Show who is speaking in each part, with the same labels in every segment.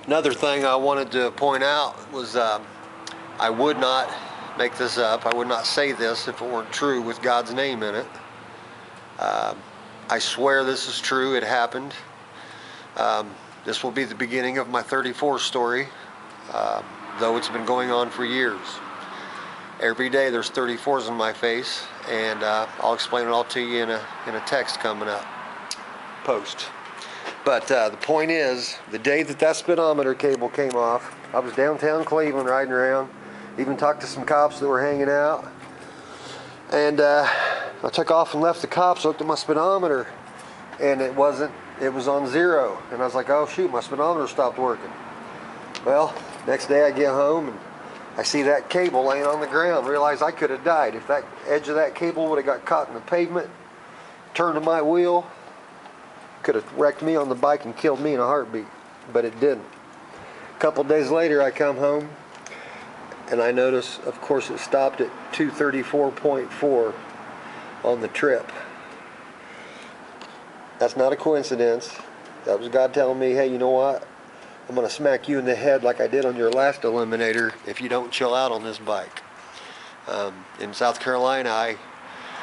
Speaker 1: Another thing I wanted to point out was I would not make this up. I would not say this if it weren't true with God's name in it. I swear this is true. It happened. This will be the beginning of my 34 story, though it's been going on for years. Every day there's 34s in my face, and I'll explain it all to you in a text coming up, post. But the point is, the day that speedometer cable came off, I was downtown Cleveland riding around, even talked to some cops that were hanging out, and I took off and left the cops, looked at my speedometer, and it was on 0, and I was like, oh shoot, my speedometer stopped working. Well, next day I get home and I see that cable laying on the ground, realize I could have died. If that edge of that cable would have got caught in the pavement, turned to my wheel, could have wrecked me on the bike and killed me in a heartbeat, but it didn't. A couple days later I come home and I notice, of course, it stopped at 234.4 on the trip. That's not a coincidence. That was God telling me, hey, you know what? I'm going to smack you in the head like I did on your last Eliminator if you don't chill out on this bike. In South Carolina, I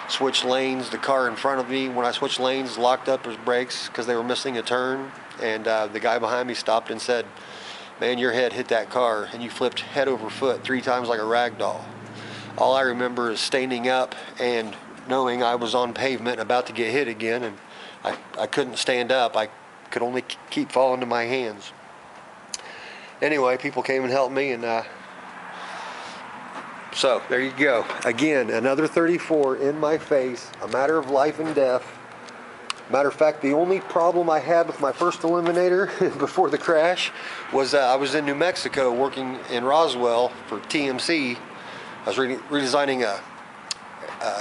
Speaker 1: switched lanes. The car in front of me, when I switched lanes, locked up his brakes because they were missing a turn. And the guy behind me stopped and said, man, your head hit that car and you flipped head over foot 3 times like a rag doll. All I remember is standing up and knowing I was on pavement about to get hit again, and I couldn't stand up. I could only keep falling to my hands. Anyway, people came and helped me, and so there you go. Again, another 34 in my face, a matter of life and death. Matter of fact, the only problem I had with my first Eliminator before the crash was I was in New Mexico working in Roswell for TMC. I was redesigning a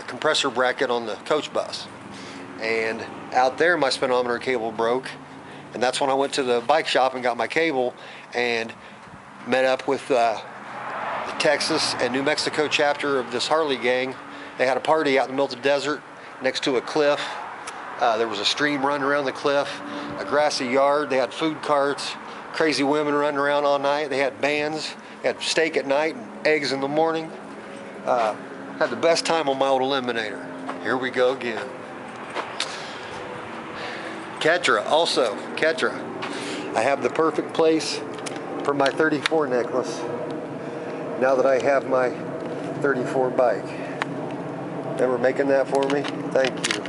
Speaker 1: compressor bracket on the coach bus. And out there my speedometer cable broke, and that's when I went to the bike shop and got my cable and met up with the Texas and New Mexico chapter of this Harley gang. They had a party out in the middle of the desert next to a cliff. There was a stream running around the cliff, a grassy yard. They had food carts, crazy women running around all night. They had bands, they had steak at night and eggs in the morning. Had the best time on my old Eliminator. Here we go again. Ketra, also, Ketra. I have the perfect place for my 34 necklace now that I have my 34 bike. Remember making that for me? Thank you.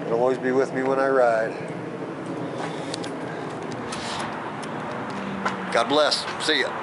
Speaker 1: It'll always be with me when I ride. God bless. See ya.